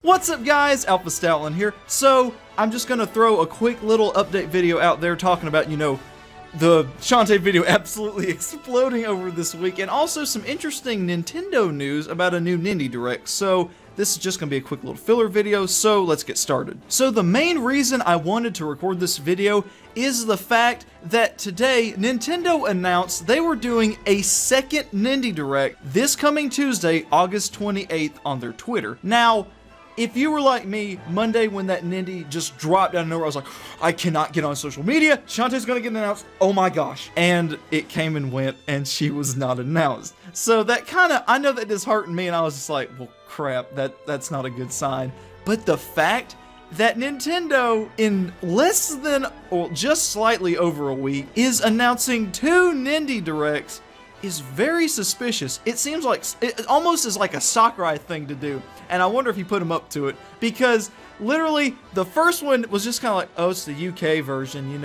What's up guys, Alpha Stoutland here. So, I'm just gonna throw a quick little update video out there talking about, the Shantae video absolutely exploding over this week, and also some interesting Nintendo news about a new Nindie Direct. So, this is just gonna be a quick little filler video, so let's get started. So the main reason I wanted to record this video is the fact that today, Nintendo announced they were doing a second Nindie Direct this coming Tuesday, August 28th on their Twitter. Now, if you were like me, Monday when that Nindie just dropped out of nowhere, I was like, I cannot get on social media. Shantae's gonna get announced. Oh my gosh. And it came and went, and she was not announced. So that I know that disheartened me, and I was just like, well, crap, that's not a good sign. But the fact that Nintendo, in less than, or just slightly over a week, is announcing two Nindie Directs is very suspicious. It seems like, it almost is like a Sakurai thing to do. And I wonder if he put him up to it, because literally the first one was just kind of like, oh, it's the UK version,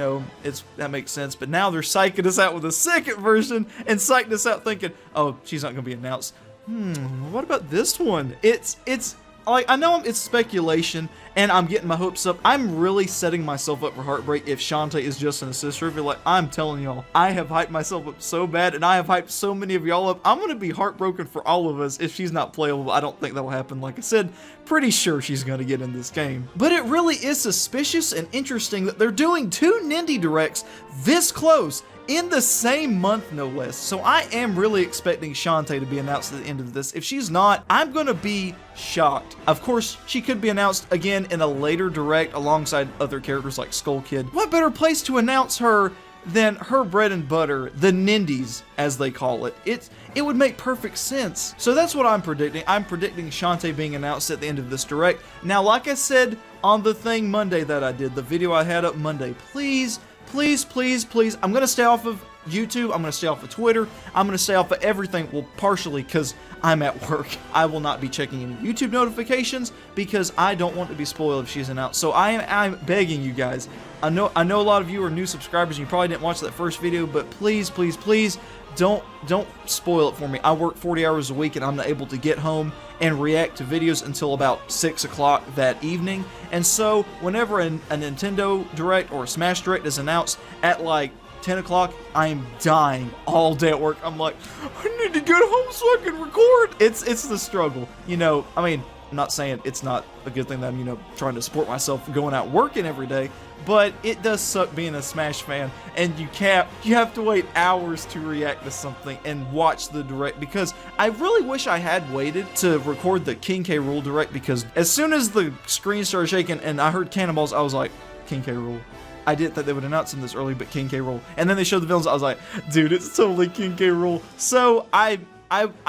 that makes sense. But now they're psyching us out with a second version and psyching us out thinking, oh, she's not gonna be announced. What about this one? It's like, I know it's speculation and I'm getting my hopes up. I'm really setting myself up for heartbreak if Shantae is just an assist review. Like, I'm telling y'all, I have hyped myself up so bad, and I have hyped so many of y'all up. I'm gonna be heartbroken for all of us if she's not playable. I don't think that'll happen. Like I said, pretty sure she's gonna get in this game. But it really is suspicious and interesting that they're doing two Nindie Directs this close, in the same month, no less. So I am really expecting Shantae to be announced at the end of this. If she's not, I'm gonna be shocked. Of course, she could be announced again in a later Direct alongside other characters like Skull Kid. What better place to announce her than her bread and butter, the Nindies, as they call it. It would make perfect sense. So that's what I'm predicting. I'm predicting Shantae being announced at the end of this Direct. Now, like I said on the thing Monday that I did, the video I had up Monday, please, I'm gonna stay off of YouTube, I'm gonna stay off of Twitter, I'm gonna stay off of everything, well, partially because I'm at work. I will not be checking any YouTube notifications because I don't want to be spoiled if she's announced. So I'm begging you guys. I know a lot of you are new subscribers and you probably didn't watch that first video, but please, don't spoil it for me. I work 40 hours a week and I'm not able to get home and react to videos until about 6 o'clock that evening. And so whenever a Nintendo Direct or a Smash Direct is announced at like 10 o'clock, I am dying all day at work. I'm like, I need to get home so I can record. It's the struggle. I mean, I'm not saying it's not a good thing that I'm, trying to support myself going out working every day, but it does suck being a Smash fan, and you have to wait hours to react to something and watch the Direct, because I really wish I had waited to record the King K. Rool Direct, because as soon as the screen started shaking and I heard cannonballs, I was like, King K. Rool. I didn't think they would announce him this early, but King K. Rool. And then they showed the villains, I was like, dude, it's totally King K. Rool. So I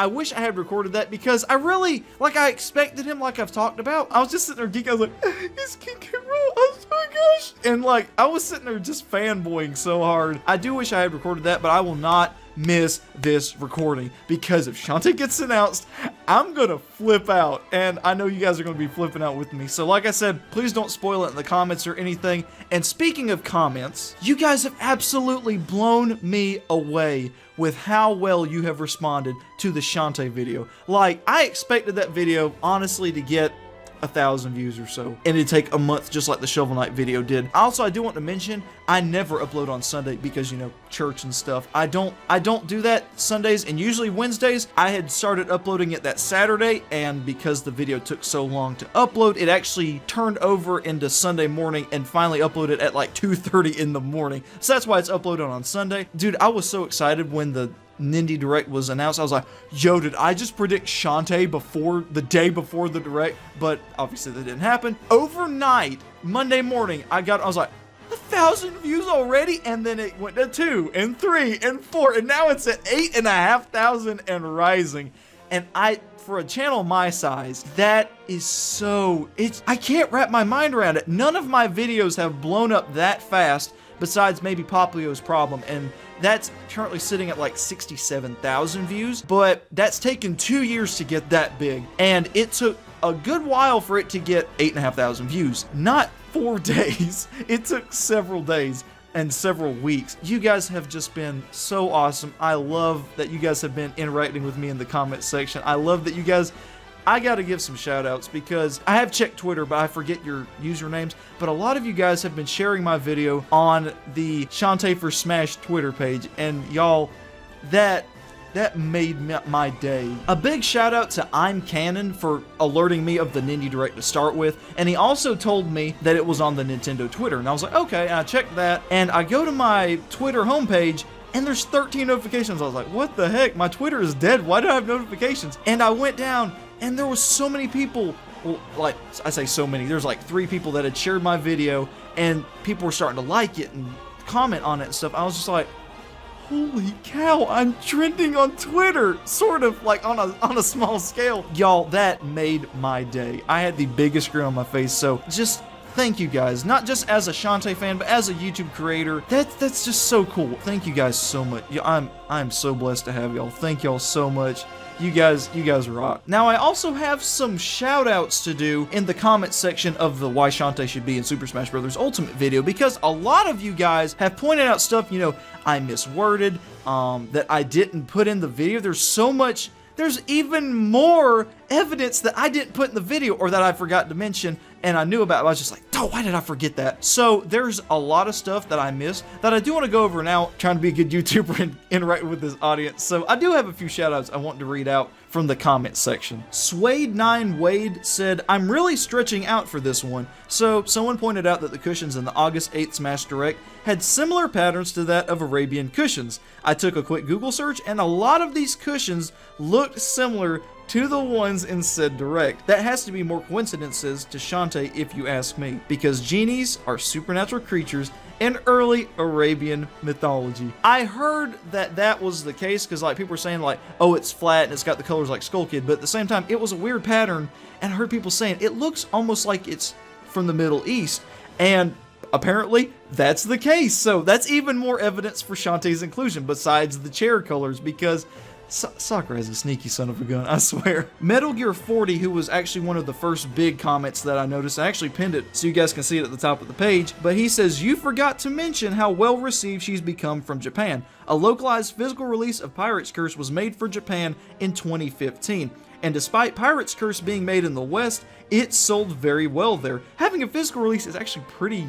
wish I had recorded that, because I really, I expected him, like I've talked about. I was just sitting there geeking, I was like, it's King K. Rool, oh my gosh. And I was sitting there just fanboying so hard. I do wish I had recorded that, but I will not miss this recording, because if Shantae gets announced, I'm gonna flip out, and I know you guys are gonna be flipping out with me. So like I said, please don't spoil it in the comments or anything. And speaking of comments, you guys have absolutely blown me away with how well you have responded to the Shantae video. I expected that video honestly to get 1,000 views or so, and it'd take a month, just like the Shovel Knight video did. Also, I do want to mention, I never upload on Sunday because, church and stuff. I don't do that Sundays, and usually Wednesdays. I had started uploading it that Saturday, and because the video took so long to upload, it actually turned over into Sunday morning and finally uploaded at 2:30 in the morning. So that's why it's uploaded on Sunday. Dude, I was so excited when the Nindie Direct was announced. I was like, yo, did I just predict Shantae the day before the Direct? But obviously that didn't happen. Overnight, Monday morning, I was like, 1,000 views already? And then it went to 2 and 3 and 4, and now it's at 8,500 and rising. And for a channel my size, that is I can't wrap my mind around it. None of my videos have blown up that fast, besides maybe Poplio's Problem, and that's currently sitting at 67,000 views, but that's taken 2 years to get that big, and it took a good while for it to get 8,500 views. Not 4 days. It took several days and several weeks. You guys have just been so awesome. I love that you guys have been interacting with me in the comment section. I love that you guys I gotta give some shout outs because I have checked Twitter, but I forget your usernames. But a lot of you guys have been sharing my video on the Shantae for Smash Twitter page, and y'all, that made my day. A big shout out to I'm Canon for alerting me of the Nindie Direct to start with, and he also told me that it was on the Nintendo Twitter, and I was like, okay, and I checked that, and I go to my Twitter homepage, and there's 13 notifications. I was like, what the heck? My Twitter is dead. Why do I have notifications? And I went down, and there was so many people. Well, like, I say so many. There's like 3 people that had shared my video, and people were starting to like it and comment on it and stuff. I was just like, holy cow, I'm trending on Twitter, sort of like on a small scale. Y'all, that made my day. I had the biggest grin on my face, so just thank you guys. Not just as a Shantae fan, but as a YouTube creator. That's just so cool. Thank you guys so much. I'm so blessed to have y'all. Thank y'all so much. You guys rock. Now, I also have some shout-outs to do in the comment section of the Why Shantae Should Be in Super Smash Bros. Ultimate video, because a lot of you guys have pointed out stuff, you know, I misworded, that I didn't put in the video. There's even more evidence that I didn't put in the video or that I forgot to mention and I knew about. I was just like, oh, why did I forget that? So there's a lot of stuff that I missed that I do want to go over now, trying to be a good YouTuber and interact with this audience. So I do have a few shout outs I want to read out from the comment section. Swade9 Wade said, I'm really stretching out for this one. So someone pointed out that the cushions in the August 8th Smash Direct had similar patterns to that of Arabian cushions. I took a quick Google search and a lot of these cushions looked similar to the ones in said Direct. That has to be more coincidences to Shantae if you ask me, because genies are supernatural creatures in early Arabian mythology. I heard that was the case because like people were saying like, oh, it's flat and it's got the colors like Skull Kid, but at the same time it was a weird pattern, and I heard people saying it looks almost like it's from the Middle East, and apparently that's the case. So that's even more evidence for Shantae's inclusion besides the chair colors, because Sakura is a sneaky son of a gun, I swear. Metal Gear 40, who was actually one of the first big comments that I noticed, I actually pinned it so you guys can see it at the top of the page, but he says, you forgot to mention how well received she's become from Japan. A localized physical release of Pirate's Curse was made for Japan in 2015. And despite Pirate's Curse being made in the West, it sold very well there. Having a physical release is actually pretty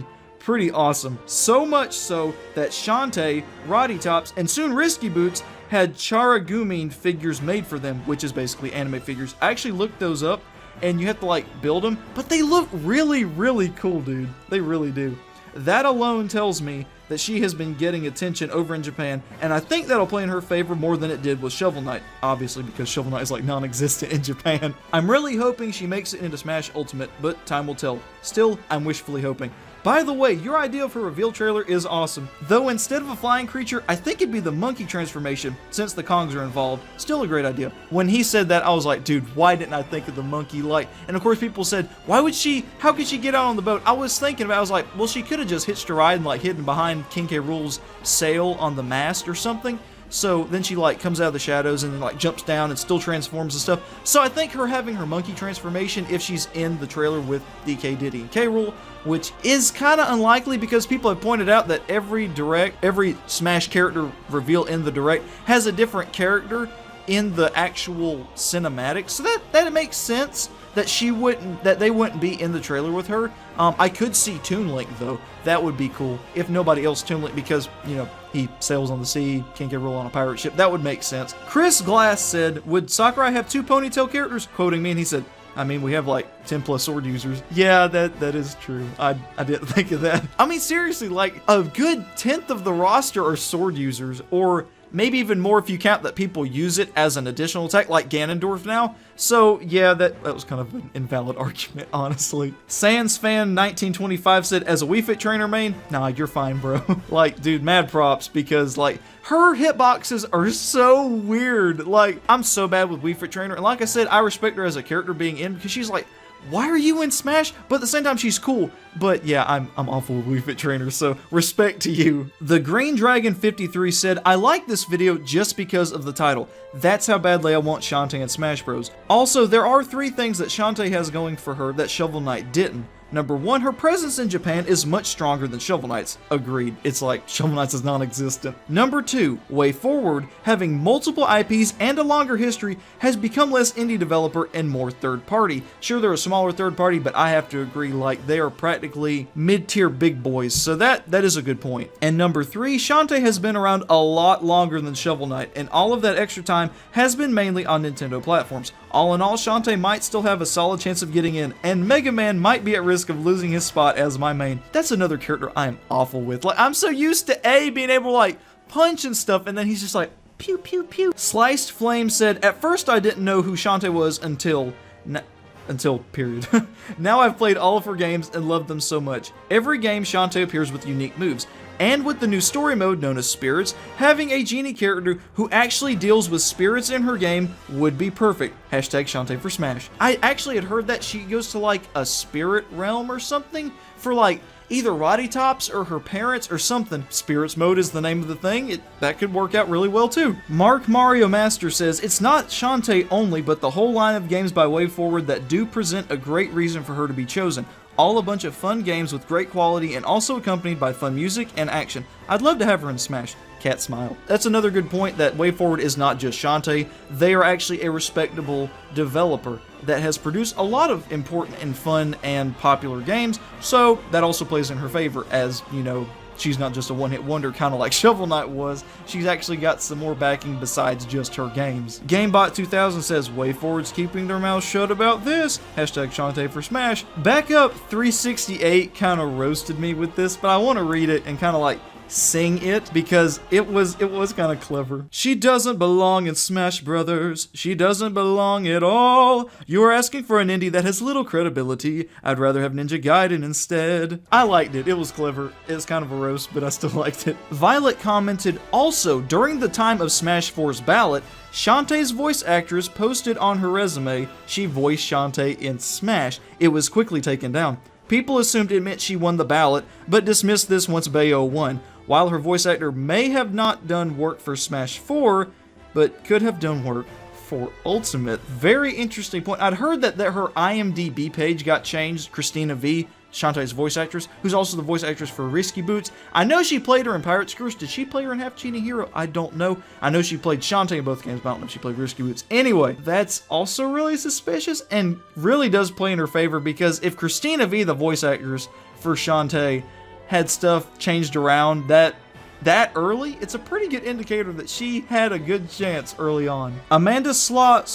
awesome. So much so that Shantae, Roddy Tops, and soon Risky Boots had Charagumin figures made for them, which is basically anime figures. I actually looked those up, and you have to like build them, but they look really cool, dude. They really do. That alone tells me that she has been getting attention over in Japan, and I think that'll play in her favor more than it did with Shovel Knight, obviously, because Shovel Knight is like non-existent in Japan. I'm really hoping she makes it into Smash Ultimate, but time will tell. Still, I'm wishfully hoping. By the way, your idea of her reveal trailer is awesome. Though instead of a flying creature, I think it'd be the monkey transformation, since the Kongs are involved. Still a great idea. When he said that, I was like, dude, why didn't I think of the monkey light? And of course people said, how could she get out on the boat? I was thinking about it, I was like, well, she could have just hitched a ride and like hidden behind King K. Rool's sail on the mast or something. So then she like comes out of the shadows and then like jumps down and still transforms and stuff. So I think her having her monkey transformation, if she's in the trailer with DK, Diddy, and K. Rool, which is kind of unlikely because people have pointed out that every Smash character reveal in the Direct has a different character in the actual cinematic. So that makes sense that they wouldn't be in the trailer with her. I could see Toon Link though. That would be cool. If nobody else, Toon Link, because, you know, he sails on the sea, King K. Rool on a pirate ship. That would make sense. Chris Glass said, would Sakurai have 2 ponytail characters? Quoting me, and he said, I mean, we have like 10 plus sword users. Yeah, that is true. I didn't think of that. I mean, seriously, like a good 10th of the roster are sword users, or maybe even more if you count that people use it as an additional attack, like Ganondorf now. So yeah, that was kind of an invalid argument, honestly. SansFan1925 said, as a Wii Fit trainer main, nah, you're fine, bro. Like, dude, mad props, because like her hitboxes are so weird. Like, I'm so bad with Wii Fit trainer, and like I said, I respect her as a character being in, because she's like, why are you in Smash? But at the same time, she's cool. But yeah, I'm awful with Wii Fit trainers, so respect to you. The Green Dragon 53 said, I like this video just because of the title. That's how badly I want Shantae in Smash Bros. Also, there are 3 things that Shantae has going for her that Shovel Knight didn't. Number 1, her presence in Japan is much stronger than Shovel Knight's. Agreed. It's like Shovel Knight's is non-existent. Number 2, WayForward, having multiple IPs and a longer history, has become less indie developer and more third party. Sure, they're a smaller third party, but I have to agree, like, they are practically mid-tier big boys, so that is a good point. And number 3, Shantae has been around a lot longer than Shovel Knight, and all of that extra time has been mainly on Nintendo platforms. All in all, Shantae might still have a solid chance of getting in, and Mega Man might be at risk of losing his spot as my main. That's another character I am awful with. Like, I'm so used to A being able to, like, punch and stuff, and then he's just like, pew, pew, pew. Sliced Flame said, at first I didn't know who Shantae was until period. Now I've played all of her games and loved them so much. Every game Shantae appears with unique moves. And with the new story mode known as Spirits, having a genie character who actually deals with spirits in her game would be perfect. Hashtag Shantae for Smash. I actually had heard that she goes to like a spirit realm or something for like either Roddy Tops or her parents or something. Spirits mode is the name of the thing. That could work out really well too. Mark Mario Master says, it's not Shantae only, but the whole line of games by WayForward that do present a great reason for her to be chosen. All a bunch of fun games with great quality and also accompanied by fun music and action. I'd love to have her in Smash. Cat smile. That's another good point, that WayForward is not just Shantae. They are actually a respectable developer that has produced a lot of important and fun and popular games, so that also plays in her favor, as, you know, she's not just a one-hit wonder kind of like Shovel Knight was. She's actually got some more backing besides just her games. GameBot2000 says, WayForward's keeping their mouths shut about this. Hashtag Shantae for Smash. Backup 368 kind of roasted me with this, but I want to read it and kind of like sing it because it was kind of clever. She doesn't belong in Smash Brothers. She doesn't belong at all. You are asking for an indie that has little credibility. I'd rather have Ninja Gaiden instead. I liked it. It was clever. It was kind of a roast, but I still liked it. Violet commented, also, during the time of Smash 4's ballot, Shantae's voice actress posted on her resume she voiced Shantae in Smash. It was quickly taken down. People assumed it meant she won the ballot, but dismissed this once Bayo won. While her voice actor may have not done work for Smash 4, but could have done work for Ultimate. Very interesting point. I'd heard that her IMDb page got changed. Christina V, Shantae's voice actress, who's also the voice actress for Risky Boots. I know she played her in Pirate's Curse. Did she play her in Half Genie Hero? I don't know. I know she played Shantae in both games, but I don't know if she played Risky Boots. Anyway, that's also really suspicious and really does play in her favor, because if Christina V, the voice actress for Shantae, had stuff changed around that early, it's a pretty good indicator that she had a good chance early on. Amanda Slough,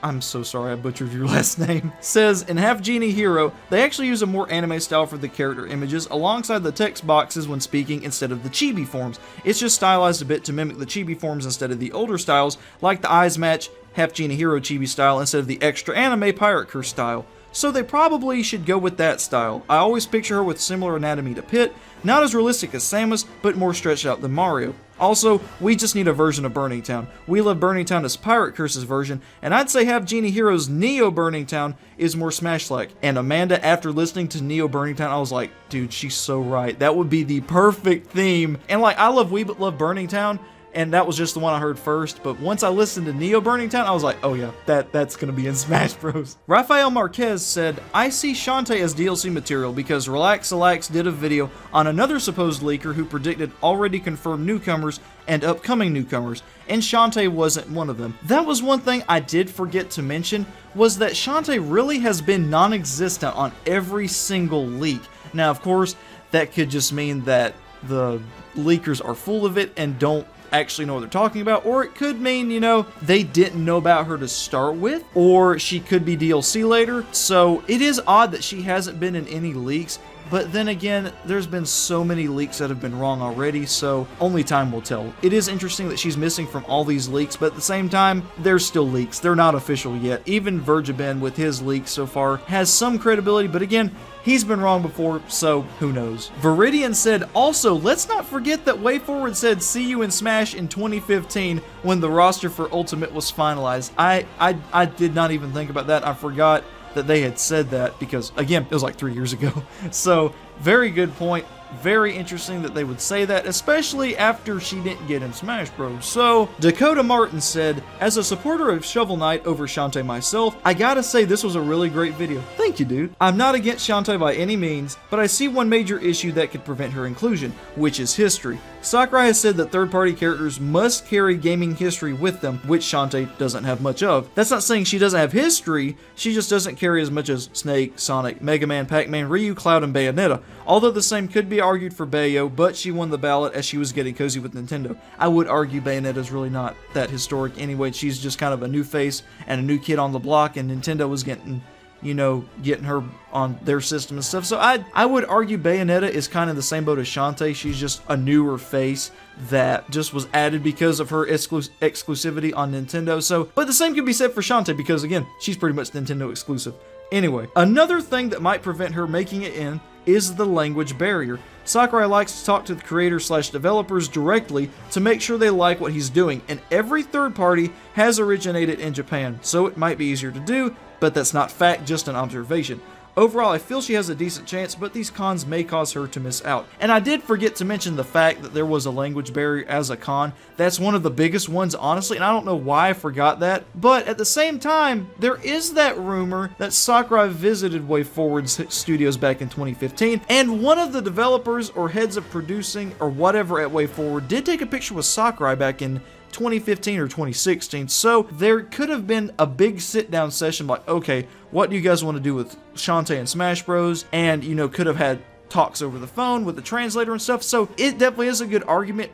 I'm so sorry I butchered your last name, says, in Half Genie Hero, they actually use a more anime style for the character images alongside the text boxes when speaking instead of the chibi forms. It's just stylized a bit to mimic the chibi forms instead of the older styles, like the eyes match Half Genie Hero chibi style instead of the extra anime Pirate Curse style. So they probably should go with that style. I always picture her with similar anatomy to Pit, not as realistic as Samus, but more stretched out than Mario. Also, we just need a version of Burning Town. We love Burning Town as Pirate Curse's version, and I'd say Half Genie Hero's Neo Burning Town is more Smash-like. And Amanda, after listening to Neo Burning Town, I was like, dude, she's so right. That would be the perfect theme. And like, I love Weebit Love Burning Town, and that was just the one I heard first, but once I listened to Neo Burning Town, I was like, oh yeah, that's gonna be in Smash Bros. Rafael Marquez said, I see Shantae as DLC material because Relax did a video on another supposed leaker who predicted already confirmed newcomers and upcoming newcomers, and Shantae wasn't one of them. That was one thing I did forget to mention, was that Shantae really has been non-existent on every single leak. Now, of course, that could just mean that the leakers are full of it and don't actually know what they're talking about, or it could mean, you know, they didn't know about her to start with, or she could be DLC later. So it is odd that she hasn't been in any leaks, but then again, there's been so many leaks that have been wrong already, so only time will tell. It is interesting that she's missing from all these leaks, but at the same time, there's still leaks. They're not official yet. Even Virgibin with his leaks so far has some credibility, but again, he's been wrong before, so who knows. Viridian said, also, let's not forget that WayForward said see you in Smash in 2015 when the roster for Ultimate was finalized. I did not even think about that. I forgot that they had said that because, again, it was like 3 years ago. So very good point. Very interesting that they would say that, especially after she didn't get him Smash Bros. So, Dakota Martin said, as a supporter of Shovel Knight over Shantae myself, I gotta say this was a really great video. Thank you, dude. I'm not against Shantae by any means, but I see one major issue that could prevent her inclusion, which is history. Sakurai has said that third-party characters must carry gaming history with them, which Shantae doesn't have much of. That's not saying she doesn't have history, she just doesn't carry as much as Snake, Sonic, Mega Man, Pac-Man, Ryu, Cloud, and Bayonetta. Although the same could be argued for Bayo, but she won the ballot as she was getting cozy with Nintendo. I would argue Bayonetta's really not that historic anyway. She's just kind of a new face and a new kid on the block, and Nintendo was getting her on their system and stuff. So I would argue Bayonetta is kind of the same boat as Shantae. She's just a newer face that just was added because of her exclusivity on Nintendo. So, but the same could be said for Shantae because, again, she's pretty much Nintendo exclusive. Anyway, another thing that might prevent her making it in is the language barrier. Sakurai likes to talk to the creators/developers directly to make sure they like what he's doing, and every third party has originated in Japan, so it might be easier to do, but that's not fact, just an observation. Overall, I feel she has a decent chance, but these cons may cause her to miss out. And I did forget to mention the fact that there was a language barrier as a con. That's one of the biggest ones, honestly, and I don't know why I forgot that. But at the same time, there is that rumor that Sakurai visited WayForward's studios back in 2015, and one of the developers or heads of producing or whatever at WayForward did take a picture with Sakurai back in 2015 or 2016, so there could have been a big sit-down session like, okay, what do you guys want to do with Shantae and Smash Bros? And, could have had talks over the phone with the translator and stuff, so it definitely is a good argument,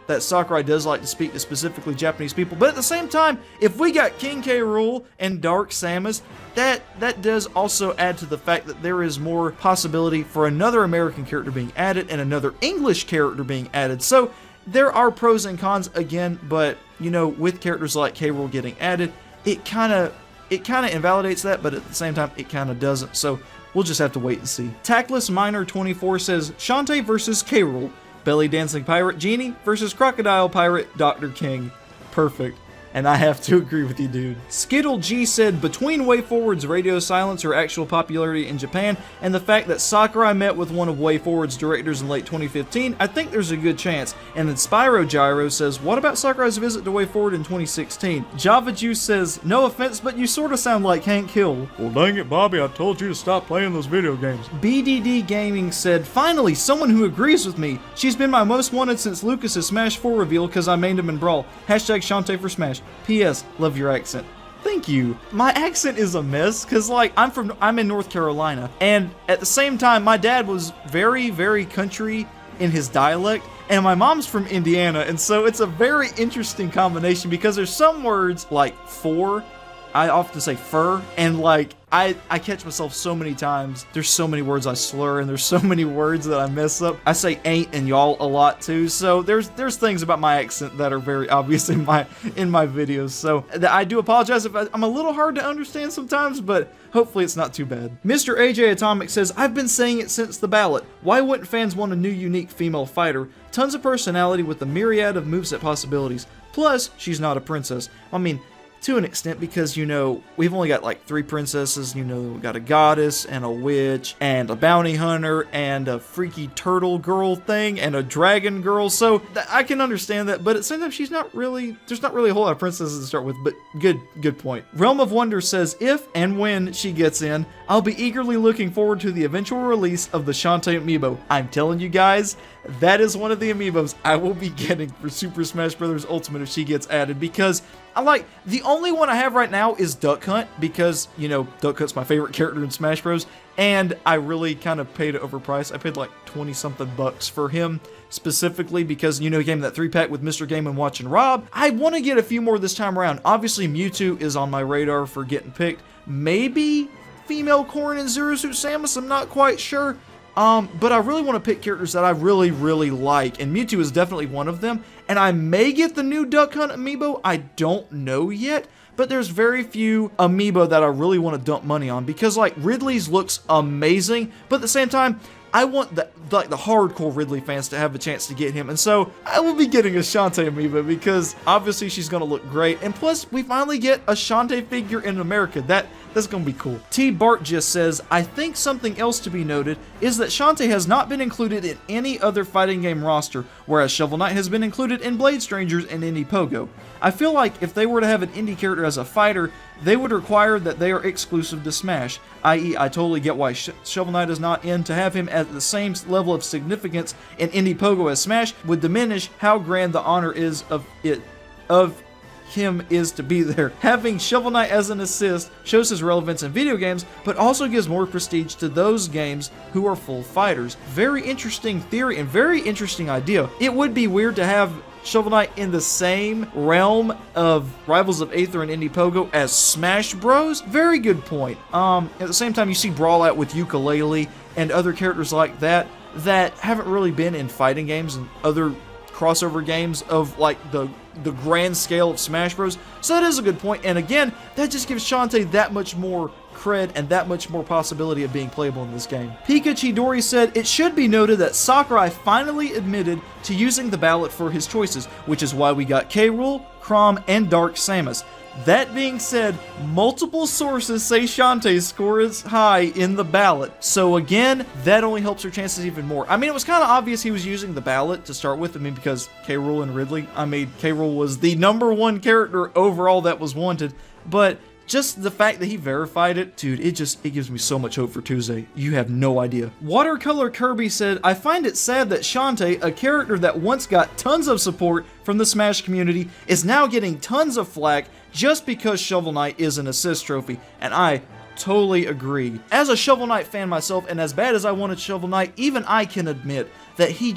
that Sakurai does like to speak to specifically Japanese people, but at the same time, if we got King K. Rool and Dark Samus, that does also add to the fact that there is more possibility for another American character being added and another English character being added, so there are pros and cons again, but with characters like K. Rool getting added, it kind of invalidates that, but at the same time, it kind of doesn't. So we'll just have to wait and see. Tactless Miner 24 says Shantae versus K. Rool, Belly Dancing Pirate Genie versus Crocodile Pirate Dr. King. Perfect. And I have to agree with you, dude. Skittle G said, between WayForward's radio silence or actual popularity in Japan, and the fact that Sakurai met with one of WayForward's directors in late 2015, I think there's a good chance. And then Spyro Gyro says, what about Sakurai's visit to WayForward in 2016? Java Juice says, no offense, but you sort of sound like Hank Hill. Well, dang it, Bobby, I told you to stop playing those video games. BDD Gaming said, finally, someone who agrees with me. She's been my most wanted since Lucas's Smash 4 reveal because I mained him in Brawl. Hashtag Shantae for Smash. P.S. Love your accent. Thank you. My accent is a mess because, I'm in North Carolina, and at the same time, my dad was very, very country in his dialect, and my mom's from Indiana, and so it's a very interesting combination because there's some words like for, I often say fur, and I catch myself so many times. There's so many words I slur, and there's so many words that I mess up. I say ain't and y'all a lot too, so there's things about my accent that are very obvious in my videos. So I do apologize if I'm a little hard to understand sometimes, but hopefully it's not too bad. Mr. AJ Atomic says, I've been saying it since the ballot. Why wouldn't fans want a new unique female fighter? Tons of personality with a myriad of moveset possibilities. Plus, she's not a princess. I mean, to an extent, because, we've only got 3 princesses, we've got a goddess, and a witch, and a bounty hunter, and a freaky turtle girl thing, and a dragon girl, so I can understand that, but at the same time, there's not really a whole lot of princesses to start with, but good point. Realm of Wonder says, if and when she gets in, I'll be eagerly looking forward to the eventual release of the Shantae amiibo. I'm telling you guys, that is one of the amiibos I will be getting for Super Smash Bros. Ultimate if she gets added, because the only one I have right now is Duck Hunt, because, Duck Hunt's my favorite character in Smash Bros. And I really kind of paid it overpriced. I paid 20 something bucks for him specifically because, he came in that 3-pack with Mr. Game and Watch and Rob. I want to get a few more this time around. Obviously, Mewtwo is on my radar for getting picked. Maybe female Corrin and Zero Suit Samus, I'm not quite sure. But I really want to pick characters that I really, really like, and Mewtwo is definitely one of them, and I may get the new Duck Hunt amiibo, I don't know yet, but there's very few amiibo that I really want to dump money on, because, Ridley's looks amazing, but at the same time, I want the hardcore Ridley fans to have a chance to get him, and so I will be getting a Shantae amiibo because obviously she's going to look great, and plus we finally get a Shantae figure in America. That That's gonna be cool. T. Bart just says, I think something else to be noted is that Shantae has not been included in any other fighting game roster, whereas Shovel Knight has been included in Blade Strangers and Indie Pogo. I feel like if they were to have an indie character as a fighter, they would require that they are exclusive to Smash, i.e. I totally get why Shovel Knight is not in. To have him at the same level of significance in Indie Pogo as Smash would diminish how grand the honor is of him is to be there. Having Shovel Knight as an assist shows his relevance in video games, but also gives more prestige to those games who are full fighters. Very interesting theory and very interesting idea. It would be weird to have Shovel Knight in the same realm of Rivals of Aether and Indie Pogo as Smash Bros. Very good point. At the same time, you see Brawl Out with Yooka-Laylee and other characters like that haven't really been in fighting games and other crossover games of like the grand scale of Smash Bros. So that is a good point, and again, that just gives Shantae that much more cred and that much more possibility of being playable in this game. Pika Chidori said, it should be noted that Sakurai finally admitted to using the ballot for his choices, which is why we got K. Rool, Chrom, and Dark Samus. That being said, multiple sources say Shantae's score is high in the ballot. So again, that only helps her chances even more. I mean, it was kind of obvious he was using the ballot to start with. I mean, because K. Rool and Ridley, K. Rool was the #1 character overall that was wanted. But just the fact that he verified it, dude, it gives me so much hope for Tuesday. You have no idea. Watercolor Kirby said, I find it sad that Shantae, a character that once got tons of support from the Smash community, is now getting tons of flack just because Shovel Knight is an assist trophy, and I totally agree. As a Shovel Knight fan myself, and as bad as I wanted Shovel Knight, even I can admit that he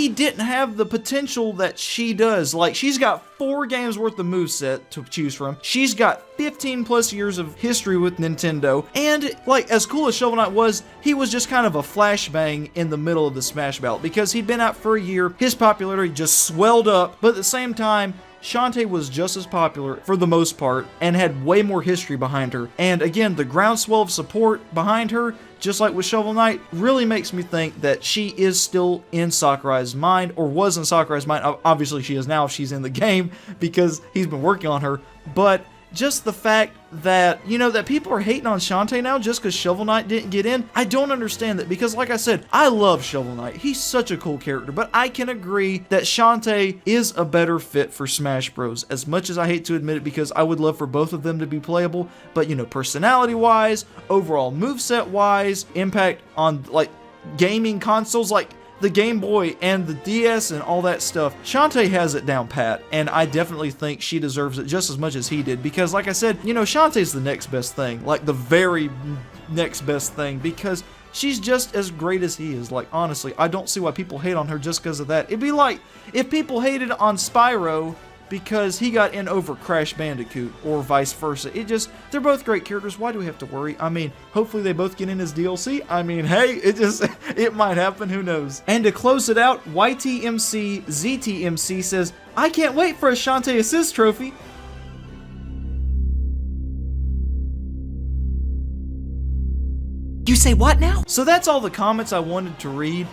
didn't have the potential that she does. Like, she's got 4 games worth of moveset to choose from. She's got 15 plus years of history with Nintendo. And, like, as cool as Shovel Knight was, he was just kind of a flashbang in the middle of the Smash ballot because he'd been out for a year. His popularity just swelled up. But at the same time, Shantae was just as popular for the most part and had way more history behind her. And again, the groundswell of support behind her, just like with Shovel Knight, really makes me think that she is still in Sakurai's mind, or was in Sakurai's mind. Obviously she is now if she's in the game because he's been working on her. But just the fact that, you know, that people are hating on Shantae now just because Shovel Knight didn't get in, I don't understand that, because like I said, I love Shovel Knight. He's such a cool character, but I can agree that Shantae is a better fit for Smash Bros. As much as I hate to admit it, because I would love for both of them to be playable, but you know, personality-wise, overall moveset-wise, impact on like gaming consoles, like the Game Boy and the DS and all that stuff, Shantae has it down pat, and I definitely think she deserves it just as much as he did, because like I said, you know, Shantae's the next best thing, like the very next best thing, because she's just as great as he is. Like, honestly, I don't see why people hate on her just because of that. It'd be like if people hated on Spyro because he got in over Crash Bandicoot, or vice versa. They're both great characters. Why do we have to worry? I mean, hopefully they both get in as DLC. I mean, hey, it might happen, who knows? And to close it out, YTMC ZTMC says, I can't wait for a Shantae Assist trophy. You say what now? So that's all the comments I wanted to read.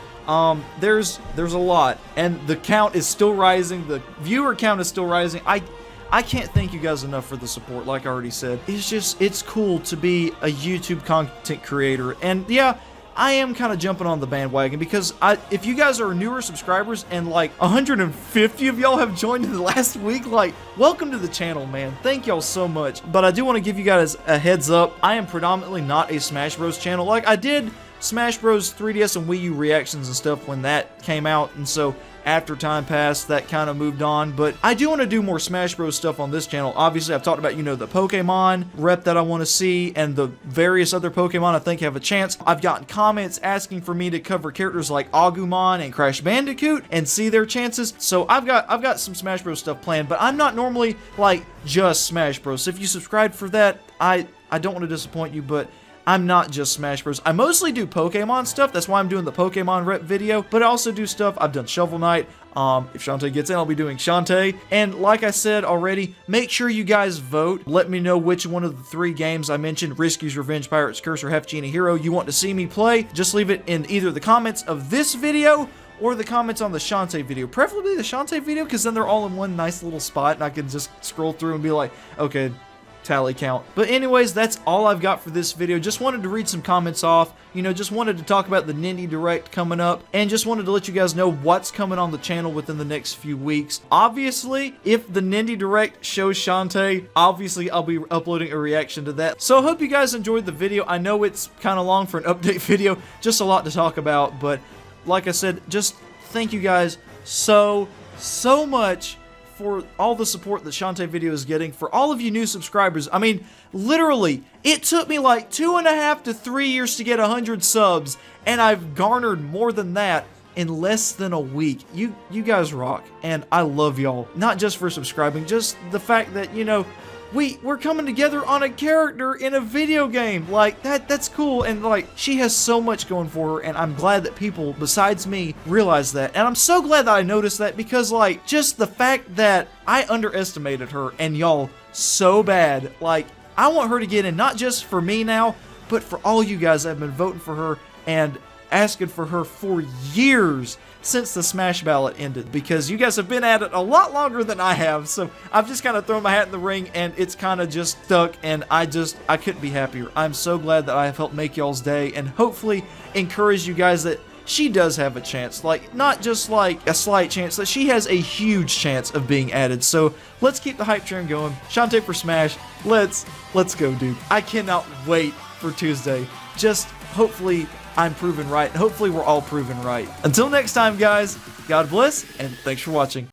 There's a lot, and the count is still rising. The viewer count is still rising. I can't thank you guys enough for the support, like I already said. It's cool to be a YouTube content creator, and yeah, I am kind of jumping on the bandwagon because if you guys are newer subscribers and like 150 of y'all have joined in the last week, like, welcome to the channel, man. Thank y'all so much. But I do want to give you guys a heads up. I am predominantly not a Smash Bros channel. Like, I did Smash Bros 3DS and Wii U reactions and stuff when that came out, and so after time passed, that kind of moved on. But I do want to do more Smash Bros stuff on this channel. Obviously, I've talked about, you know, the Pokemon rep that I want to see, and the various other Pokemon I think have a chance. I've gotten comments asking for me to cover characters like Agumon and Crash Bandicoot and see their chances. So I've got some Smash Bros stuff planned, but I'm not normally like just Smash Bros. So if you subscribe for that, I don't want to disappoint you, but I'm not just Smash Bros. I mostly do Pokemon stuff. That's why I'm doing the Pokemon rep video. But I also do stuff. I've done Shovel Knight. If Shantae gets in, I'll be doing Shantae. And like I said already, make sure you guys vote. Let me know which one of the 3 games I mentioned, Risky's Revenge, Pirate's Curse, or Half Genie Hero, you want to see me play. Just leave it in either the comments of this video or the comments on the Shantae video. Preferably the Shantae video, because then they're all in one nice little spot, and I can just scroll through and be like, okay, tally count. But anyways, that's all I've got for this video. Just wanted to read some comments off, you know, just wanted to talk about the Nindie Direct coming up, and just wanted to let you guys know what's coming on the channel within the next few weeks. Obviously, if the Nindie Direct shows Shantae, obviously I'll be uploading a reaction to that. So I hope you guys enjoyed the video. I know it's kind of long for an update video, just a lot to talk about, but like I said, just thank you guys so much for all the support that Shantae video is getting. For all of you new subscribers, I mean, literally, it took me like 2.5 to 3 years to get 100 subs, and I've garnered more than that in less than a week. You guys rock, and I love y'all. Not just for subscribing, just the fact that, you know, we're coming together on a character in a video game. Like, that's cool, and like, she has so much going for her, and I'm glad that people besides me realize that. And I'm so glad that I noticed that, because like, just the fact that I underestimated her, and y'all, so bad. Like, I want her to get in, not just for me now, but for all you guys that have been voting for her and asking for her for years since the Smash ballot ended, because you guys have been at it a lot longer than I have. So I've just kind of thrown my hat in the ring, and it's kind of just stuck, and I couldn't be happier. I'm so glad that I have helped make y'all's day, and hopefully encourage you guys that she does have a chance, like, not just like a slight chance, that she has a huge chance of being added. So let's keep the hype train going. Shantae for Smash, let's go, dude. I cannot wait for Tuesday. Just hopefully I'm proven right, and hopefully we're all proven right. Until next time, guys, God bless, and thanks for watching.